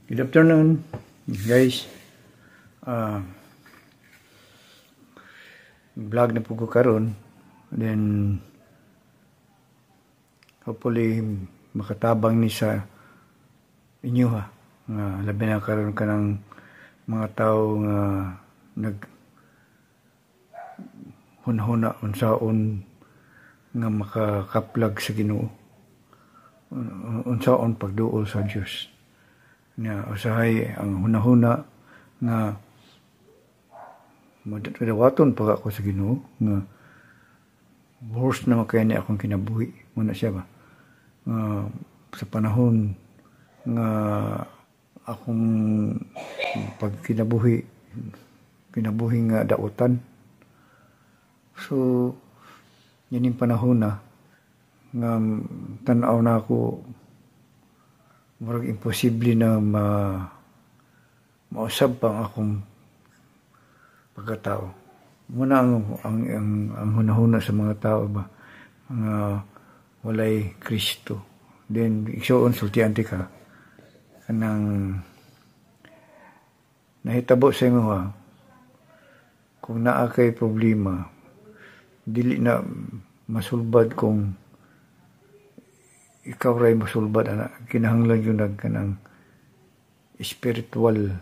Good afternoon, guys. Vlog na po ko karon. Then, hopefully, makatabang ni sa inyo ha. Labi na karon ka ng mga tao nga hunhuna unsaon nga makakaplag sa Ginoo. Unsaon pagduol sa Dios. Nga usahay ang hunahuna nga madawaton pag ako sa Ginoo nga worse na kaya ni akong kinabuhi muna siya ba sa panahon nga akong pagkinabuhi nga dautan. So yan yung panahon na nga tanaw na ako murag imposible na mausab pang akong pagkatao. Muna ang hunahuna sa mga tao ba nga walay Kristo. Then igsoon sultiante ka kanang nahitabo sa imo ha, kung naa kay problema dili na masulbad kung ikaw ray masulbad ana, kinahanglan yun kanang spiritual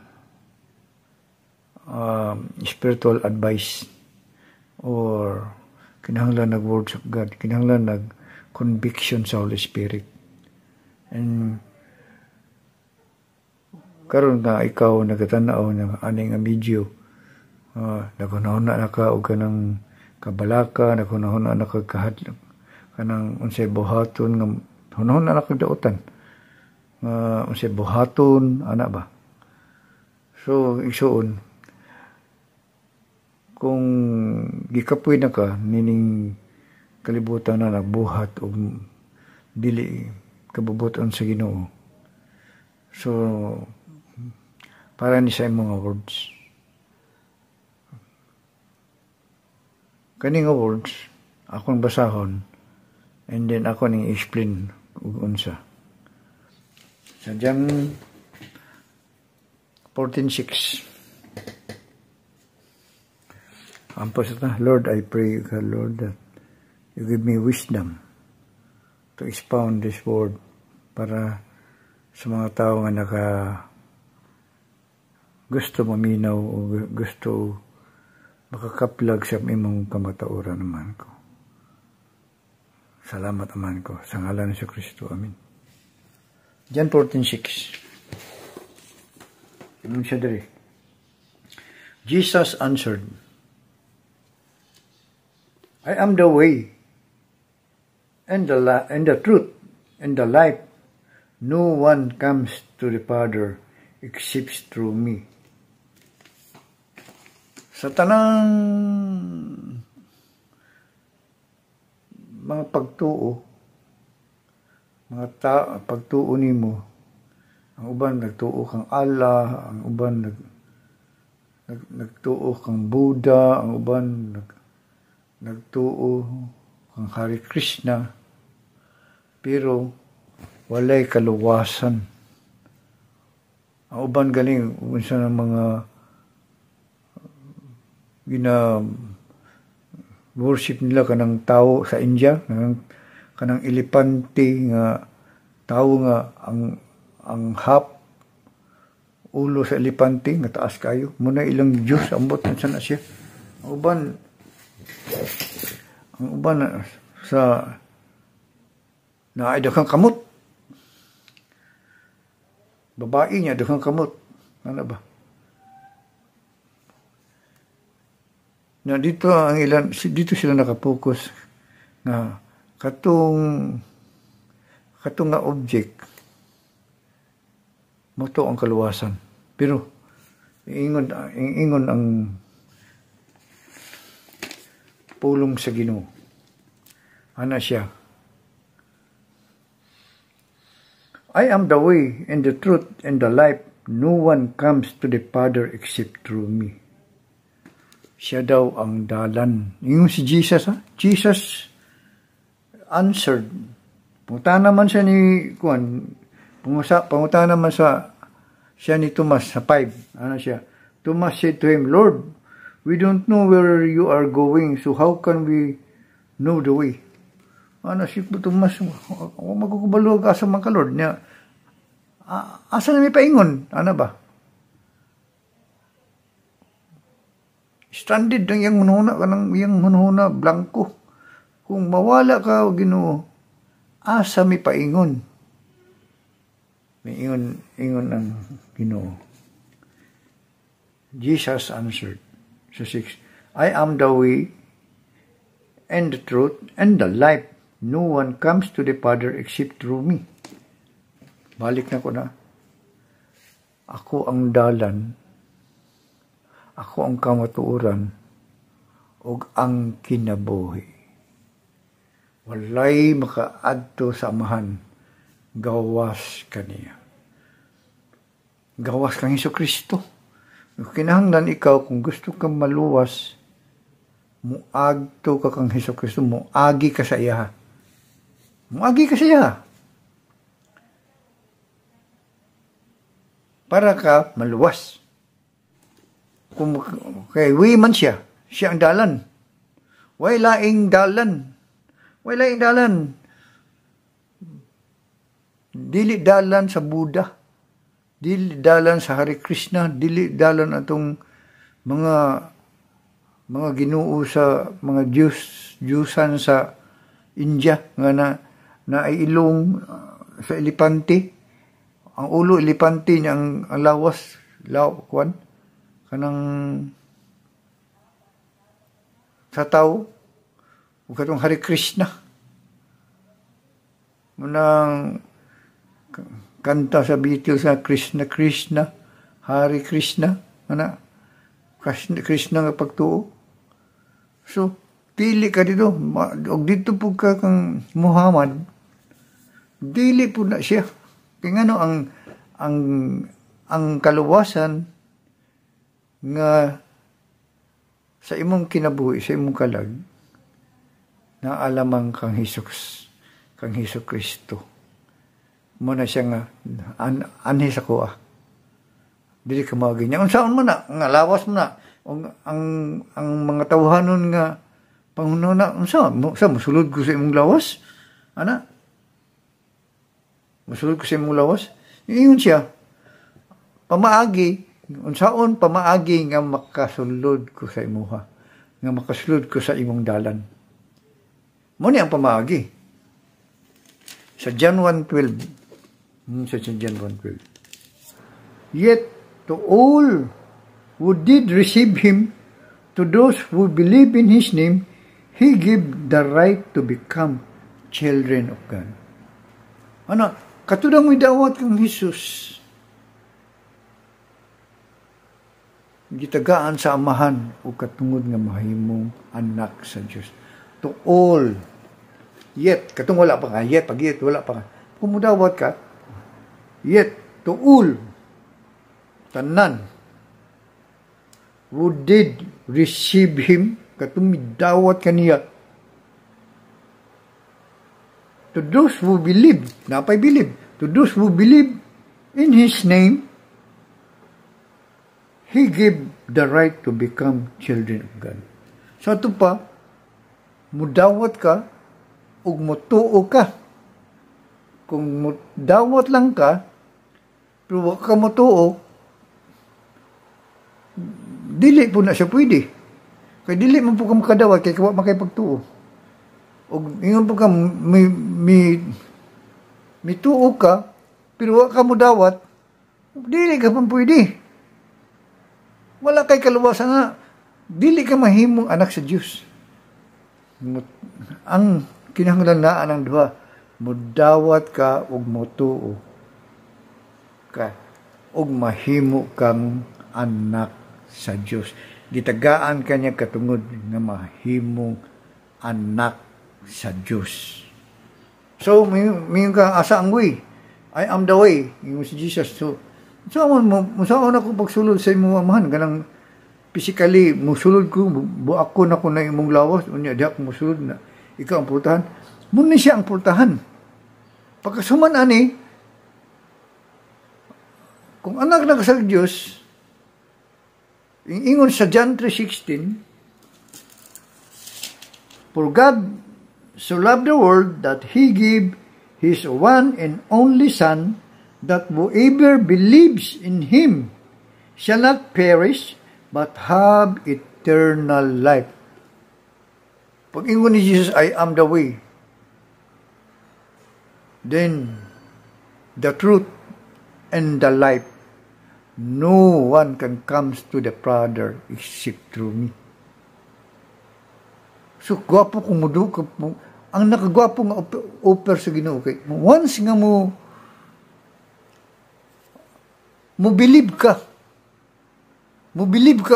advice or kinahanglan nag words of God, kinahanglan nag conviction sa Holy Spirit. And karon nga ikaw nagatanaw ng aning nga medyo naghunahuna na ka og kanang kabalaka, naghunahuna na ka kahadlok kanang unsay buhaton nga hunahuna na ka dautan unsay buhaton ana ba. So igsuon kung gikapoy na ka nining kalibutan na nagbuhat og dili kabubuton sa Ginoo, so para ni sa mga words kaning words akong basahon and then ako ning explain ug unsa sa John 14:6. Ampas na, Lord, I pray, God, Lord, that you give me wisdom to expound this word para sa mga tao nga gusto maminaw o gusto makakaplag sa imong kamatauran naman ko. Salamat naman ko. Sa ngalan ni Kristo. Amen. John 14:6. Anong siya diri? Jesus answered, I am the way, and the truth, and the life. No one comes to the Father except through me. Sa tanang mga pagtuo, pagtuo nimo, ang uban nagtuo kang Allah, ang uban nagtuo kang Buddha, ang uban nagtuo kang Hari Krishna, pero walay kaluwasan. Ang uban galing unsa ng mga worship nila kanang tao sa India, kanang elepante nga tao nga ang ulo sa elepante nga taas kayo, muna ilang Diyos ambot unsa na siya. Ang uban sa naay daghang kamot, babae niya daghang kamot, ano ba na dito sila nakapokus nga katong nga object mo to ang kaluwasan, pero ingon ang pulong sa Ginoo ana siya, I am the way and the truth and the life. No one comes to the Father except through me. Siya daw ang dalan. Yung si Jesus ha? Jesus answered. Punta naman siya ni Kuan. Panguta naman sa siya ni Thomas sa 5. Ano siya? Thomas said to him, Lord, we don't know where you are going, so how can we know the way? Ano si Thomas, magkukubalo ka sa mga Lord niya. Asa na may paingon? Ano ba? Stranded ng iyang hunahuna ka ng iyang hunahuna, blanco. Kung mawala ka, Ginoo, asa may paingon? May ingon ang Ginoo. Jesus answered. So 6, I am the way and the truth and the life. No one comes to the Father except through me. Balik na ko na. Ako ang dalan, ako ang kamatuoran, ug ang kinabuhi. Walay makaadto sa amahan, gawas kaniya. Gawas kang Hesukristo. Kinahanglan ikaw, kung gusto kang maluwas, muagto ka kang Hesukristo, muagi ka sa iya. Muagi ka sa iya. Para ka maluwas. Kung kay man siya ang dalan. Way laing dalan. Way laing dalan. Dili dalan sa Buddha. Dili dalan sa Hare Krishna, dili dalan atong mga Ginoo sa mga Diyusan sa India nga na ay ilong sa elepante. Ang ulo elepante niya, ang lawas kanang sa tao ug katong Hare Krishna. Munang kanta sa Beatles sa Krishna Krishna, Hare Krishna, ana Krishna nga pagtuo. So pili ka dito, og dito po ka kang Muhammad, dili po na siya. Kaya ngano ang kaluwasan nga sa imong kinabuhi, sa imong kalag, na alamang kang Hesus Kristo. Muna siya nga, anhi sa kuha. Dili ka mawagin niya. Unsaon mo na, nga lawas mo na, ang mga tawhanon nga, panghuna, musulod ko sa imong lawas? Ana? Musulod ko sa imong lawas? Iyon siya, pamaagi, unsaon pamaagi nga makasulod ko sa imuha, nga makasulod ko sa imong dalan. Muna ang pamaagi. Sa John 1:12, sa John 1:12, yet to all who did receive him, to those who believe in his name, he gave the right to become children of God. Ano? Katudang may dawat kang Jesus. Gitagaan sa amahan o katungod nga mahimong anak sa Diyos. To all. Yet, katong wala pa nga. Yet, pag yet, wala pa nga. Kung mudawat ka, yet, to all. Tanan. Who did receive him, katong midawat kaniya. To those who believe, napay believe, to those who believe in his name, he gave the right to become children of God. So ito pa, mudawat ka, ug mutuo ka. Kung mudawat lang ka, pero wag ka mutuo, dili po na siya pwede. Kaya dili mo po ka makadawat, kaya wag makipagtuo. O ingon po ka, may tuo ka, pero wala ka mo dawat, dili ka pang pwede. Wala kay kaluwasan nga, dili ka mahimong anak sa Diyos. Ang kinahanglanaan ng duha, mudawat ka ug motuo ka, ug mahimo kang anak sa Diyos. Gitagaan kanya katungod nga mahimong anak sa Diyos. So, may ka asa ang way. I am the way. Yung si Jesus. So saan ako pagsulod sa imong amahan? Ganang physically, musulod ko, buak ko na ko na imong lawas, unya, di ako musulod na. Ikaw ang pultahan. Muna siya ang pultahan. Pagkasuman ani, kung anak na ka sa Diyos, ingon sa John 3:16, for God so loved the world that He gave His one and only Son, that whoever believes in Him shall not perish, but have eternal life. Pag ingon ni Jesus, I am the way, then the truth and the life, no one can come to the Father except through me. So, gwapo kung mudo ka po. Ang nakagwapo nga offer sa Ginoo kay once nga mo believe ka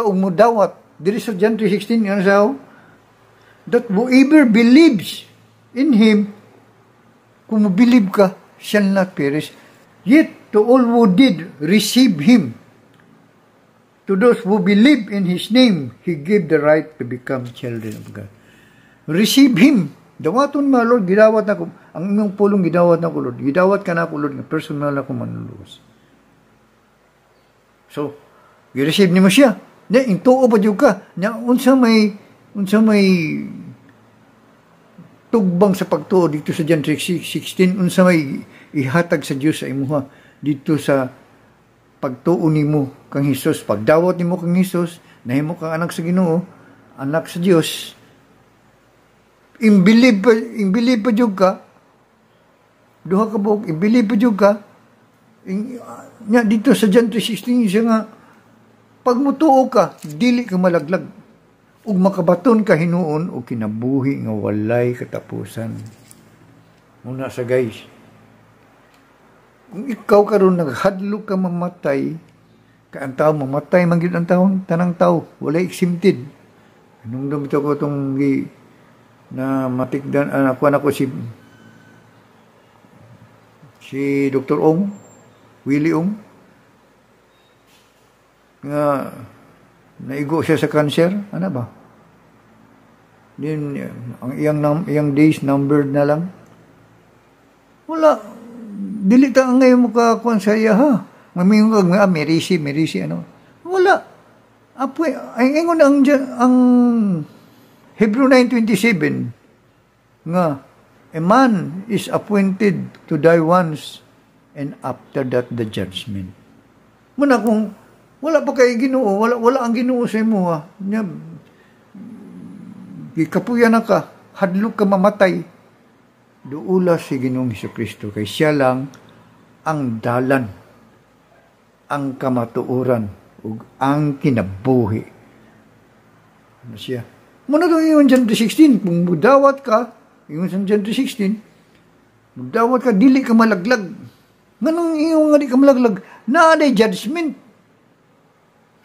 o mo dawat diri sa John 3:16 nga sao that whoever believes in Him, kung mo believe ka, shall not perish, yet to all who did receive Him, to those who believe in His name, He gave the right to become children of God. Receive Him. Dawaton ma, Lord, gidawat na ko. Ang imong pulong gidawat na ko, Lord. Gidawat ka na ko, Lord, nga personal ako manluluwas. So, i-receive ni mo siya. Yung tuo pa dyan ka. Unsa may tugbang sa pagtuo dito sa John 3:16, unsa may ihatag sa Dios sa imuha dito sa pagtuo nimo kang Hesus. Pagdawat nimo kang Hesus, nahimo kang anak sa Ginoo, anak sa Dios. Imbilib pa jud ka. Duha ka buok, imbilib pa jud ka. Nya dito sa John 3:16 siya nga, pag mutuo ka, dili ka malaglag. Ug makabaton ka hinuon o kinabuhi nga walay katapusan. Muna sa guys, kung ikaw karon naghadlok ka mamatay, ka ang tao mamatay man gyud ang taon, tanang tao, walay exempted. Anong dumito ko itong na matikdan, ako si Dr. Ong, Willie Ong, nga naigo siya sa cancer, ano ba? Then, ang iyang days numbered na lang. Wala. Dili ta ang ngayon makakuan sa iya, ha? Mamingon ka, merisi, ano? Wala. Apoy, ay ingon ang Hebrew 9:27 nga, a man is appointed to die once and after that the judgment. Muna kung wala pa kay Ginoo, wala ang Ginoo sa imo, ha? Gikapuyan na ka, hadlok ka mamatay. Duula si Ginoong Hesukristo kay siya lang ang dalan, ang kamatuoran, ug ang kinabuhi. Ano siya? Muna itong ingon John 3:16, kung mudawat ka, ingon sa John 3:16, mudawat ka, dili ka malaglag. Nganong ingon nga di ka malaglag? Naaday judgment.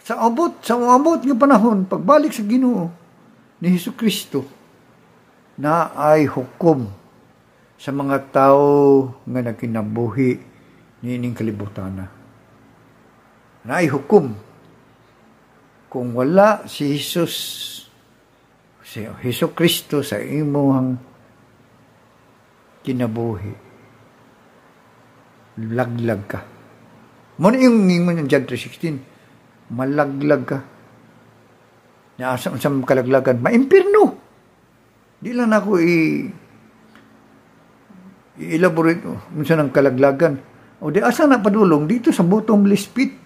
Sa abot nga panahon, pagbalik sa Ginoo ni Hesukristo, na ay hukom sa mga tao nga nagkinabuhi nining kalibutan. Na ay hukom. Kung wala si Hesukristo sa imong kinabuhi, laglag ka. Muna yung ingon ng John 3:16, malaglag ka. Naasam sa kalaglagan, maimpirno. Di lang ako i-elaborate minsan ang kalaglagan. O di asa na padulong dito sa bottomless pit.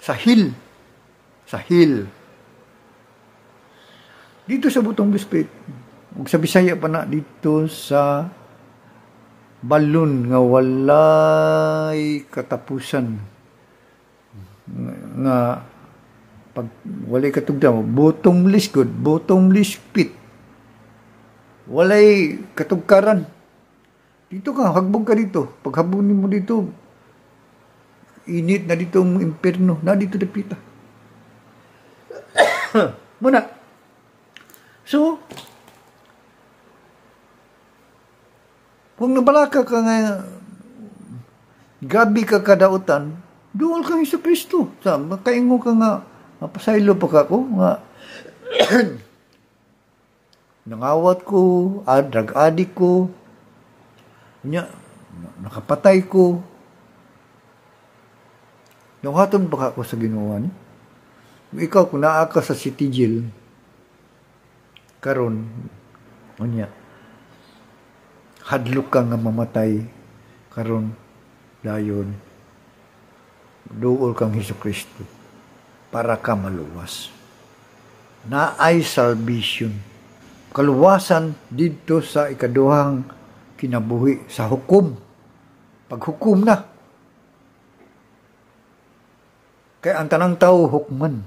Sa hill. Dito sa bottomless pit. Ug sa Bisaya pa na dito sa balon nga walay katapusan. Nga pag walay katugdam, bottomless pit. Walay katugkaran. Dito ka, hagbog ka dito. Pag habunin mo dito, init na dito ang impyerno, na dito dapita. Muna. So, kung nabalaka ka nga, gabi ka kadautan, duwal ka Hesukristo. Makaingo ka nga, mapasaylo pa ka ko, nga, nangawat ko, drug addict ko, nakapatay ko, Nawaton ba ako sa Ginoo ni? Ikaw kung naa ka sa city jail karon unya hadlok ka nga mamatay karon dayon duol kang Hesukristo para ka maluwas. Naay salvation. Kaluwasan dito sa ikaduhang kinabuhi sa hukom. Paghukom na. Kaya ang tanang tao hukman.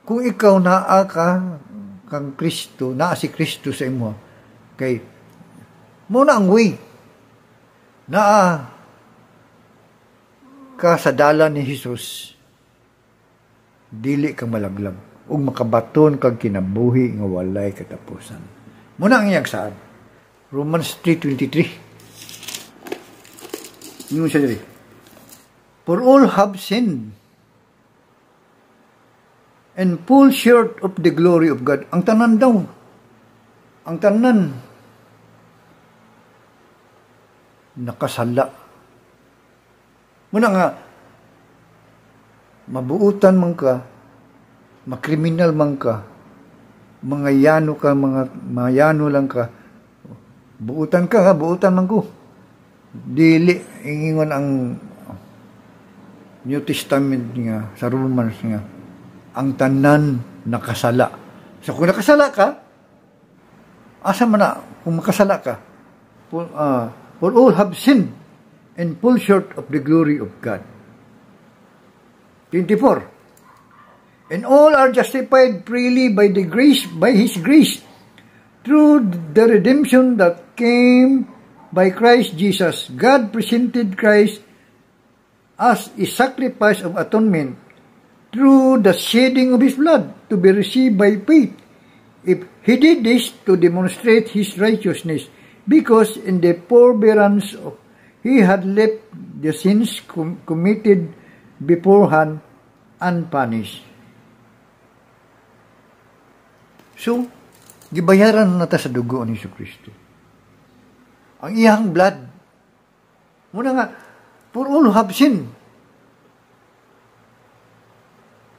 Kung ikaw naa ka kang Kristo, naa si Kristo sa imo, kay muna ang way. Naa ka sa dalan ni Jesus, dili kang malaglag ug makabaton kag kinabuhi nga walay katapusan. Muna ang iyang saad. Romans 3:23. Ingon siya diri. For all have sinned and fall short of the glory of God. Ang tanan daw. Ang tanan nakasala. Muna nga mabuutan man ka, makriminal man ka, mga yano ka, mga yano lang ka, buutan ka ha, buutan man ko. Dili, ingon ang New Testament nga, sa Romans nga, ang tanan nakasala. So kung nakasala ka, asa man na, kung makasala ka, for all have sinned and fall short of the glory of God. 24. And all are justified freely by His grace, through the redemption that came by Christ Jesus. God presented Christ as a sacrifice of atonement through the shedding of His blood to be received by faith. If He did this to demonstrate His righteousness, because in the forbearance of He had left the sins committed beforehand unpunished. So, gibayaran na ta sa dugo ni Jesucristo. Ang iyang blood. Muna nga, for all who have sinned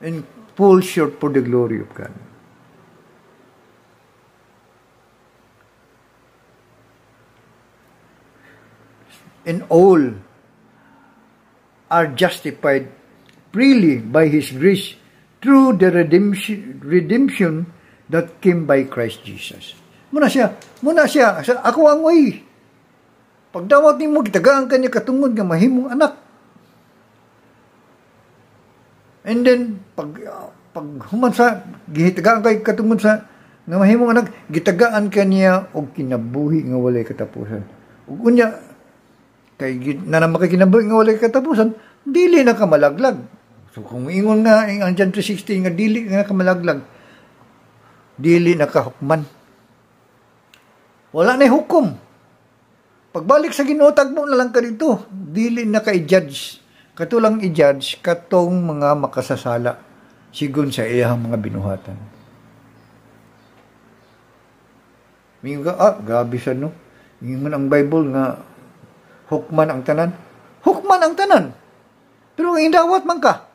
and fall short for the glory of God. And all are justified freely by His grace through the redemption that came by Christ Jesus. Muna siya, ako ang way. Pagdawat ni mo, gitagaan ka niya katungod nga mahimong anak. And then, pag human sa, gitagaan ka katungod sa nga mahimong anak, gitagaan ka niya o kinabuhi nga walay katapusan. Ug unya, kay naman kinabuhi nga walay katapusan, dili na ka malaglag. So kung ingon nga, ang John 3:16 nga dili na ka malaglag, dili na ka hukman. Wala na hukom. Pagbalik sa Ginoo, tagbo na lang ka dito. Dili na ka i-judge. Katulang i-judge katong mga makasasala sigon sa iyang mga binuhatan. Mingon ka, gabi sa no. Mingon ang Bible nga hukman ang tanan. Hukman ang tanan. Pero ang indawat man ka.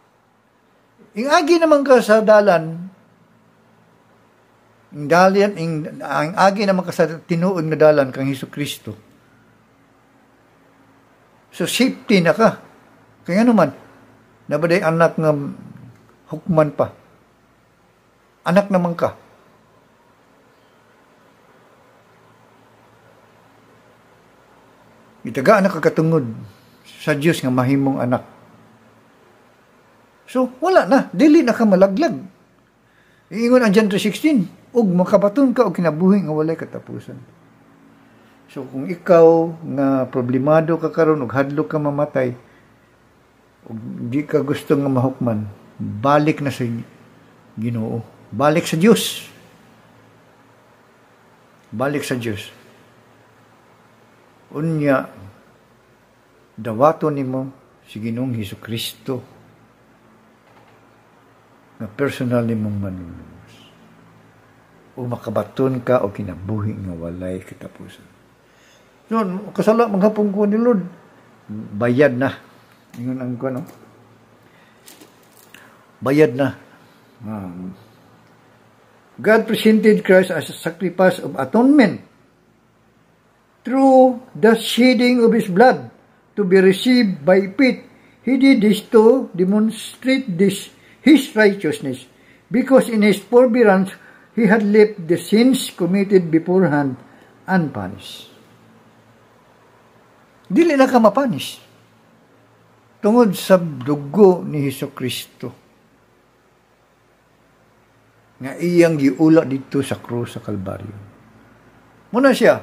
Agi naman ka sa dalan. Ang agi naman ka sa tinuod nga dalan kang Hesukristo. So safety na ka. Kaya naman, nabaday anak nga hukman pa. Anak naman ka. Itagaan na kakatungod sa Diyos nga mahimong anak. So, wala na. Dili na ka malaglag. Iingon ang John 3:16, ug makabaton ka o kinabuhi nga walay katapusan. So, kung ikaw nga problemado ka karon ug hadlok ka mamatay, ug di ka gusto nga mahukman, balik na sa Ginoo. Balik sa Diyos. Balik sa Diyos. Unya, dawaton nimo si Ginoong Hesukristo nga personal nimong manunubos. O makabaton ka o kinabuhi nga walay katapusan. Kasala maghapon ko ni Lord. Bayad na. Ingon ang ko, no? bayad na. God presented Christ as a sacrifice of atonement through the shedding of His blood to be received by faith. He did this to demonstrate His righteousness, because in His forbearance He had left the sins committed beforehand unpunished. Dili na ka mapanis tungod sa dugo ni Hesukristo nga iyang giula dito sa krus sa Kalbaryo. Muna siya.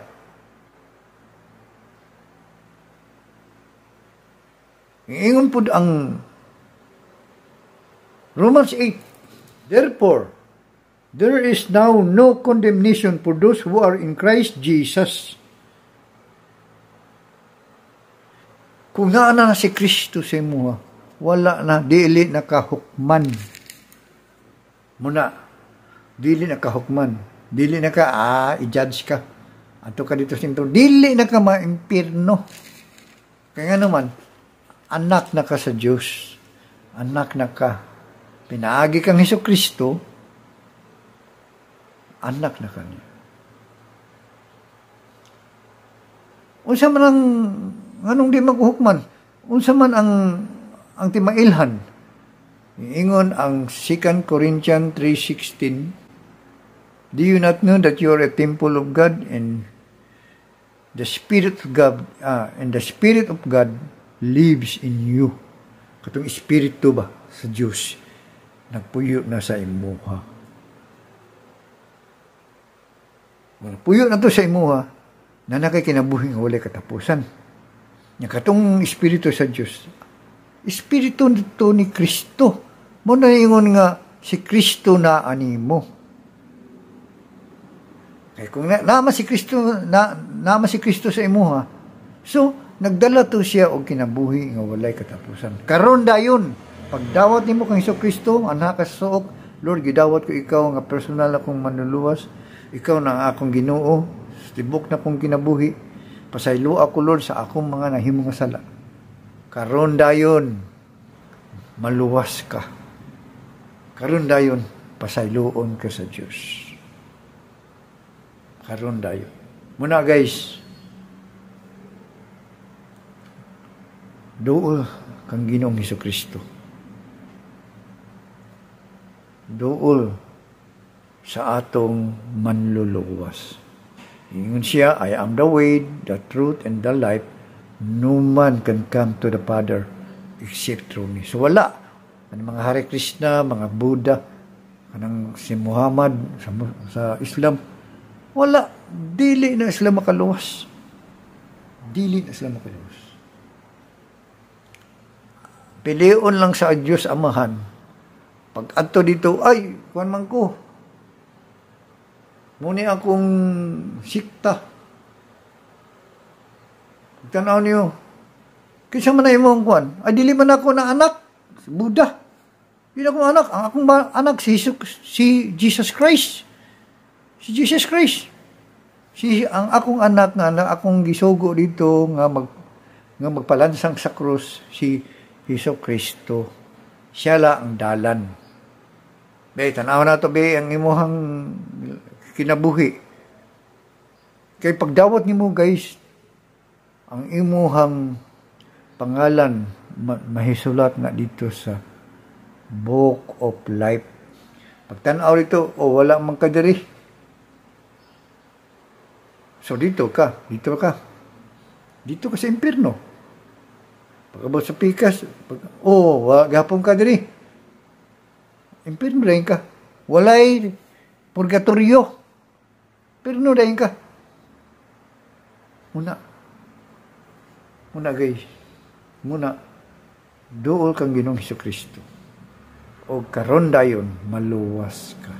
Ingon po ang Romans 8. Therefore, there is now no condemnation for those who are in Christ Jesus. Kung naa na si Kristo sa imuha, wala na, dili na kahukman. Muna, dili na kahukman. Dili na ka, i-judge ka. Ato ka dito sinto. Dili na ka ma-impirno. Kaya nga naman, anak na ka sa Diyos. Anak na ka. Pinaagi kang Hesukristo, anak na ka niya. Unsa man ang anong di maghuhukman? Unsa man ang timailhan? Ingon ang 2 Corinthians 3:16, do you not know that you are a temple of God and the Spirit of God lives in you? Katong Espiritu ba sa Diyos nagpuyo na sa imuha. Puyo na to sa imuha na nakikinabuhi nga walay katapusan. Nga katong Espiritu sa Diyos, Espiritu nito ni Kristo. Mo na ingon nga si Kristo na animo. Kaya kung naman si Kristo sa imuha, so nagdala to siya og kinabuhi nga walay katapusan. Karon dayon, pagdawat nimo kang Hesukristo, anak ka sa suok, Lord, gidawat ko ikaw nga personal akong manluluwas, ikaw na ang akong Ginoo, tibok na kong kinabuhi, pasaylo ako, Lord, sa akong mga nahimong sala. Karon dayon, maluwas ka. Karon dayon, pasayloon ka sa Diyos. Karon dayon. Muna guys, dool kang Ginoong Hesukristo. Dool sa atong manluluwas. Ingon siya, I am the way, the truth, and the life. No man can come to the Father except through me. So wala. Ang mga Hare Krishna, mga Buddha, kanang si Muhammad sa Islam, wala. Dili na sila makaluwas. Dili na sila makaluwas. Pilion lang sa Diyos Amahan. Pag adto dito, ay, kuwan man ko. Muni akong sikta. Tanaw niyo. Kisa man na imong kuwan. Ay, dili man ako na anak. Buddha. Dili ako anak. Ang akong anak si Jesus Christ. Si Jesus Christ. Ang akong anak nga na akong gisugo dito nga magpalansang sa krus si Hesus Kristo. Siya la ang dalan. Be, tanaw na to be ang imuhang kinabuhi. Kay pagdawat nimo guys, ang imuhang pangalan mahisulat na dito sa Book of Life. Pagtanaw rito, wala man ka diri. So dito ka sa impierno. Pagkabot sa pikas, gapon ka diri. Impierno rin ka. Walay purgatorio. Impierno rin ka. Muna guys. Dool kang Ginoong Hesukristo. O karon dayon maluwas ka.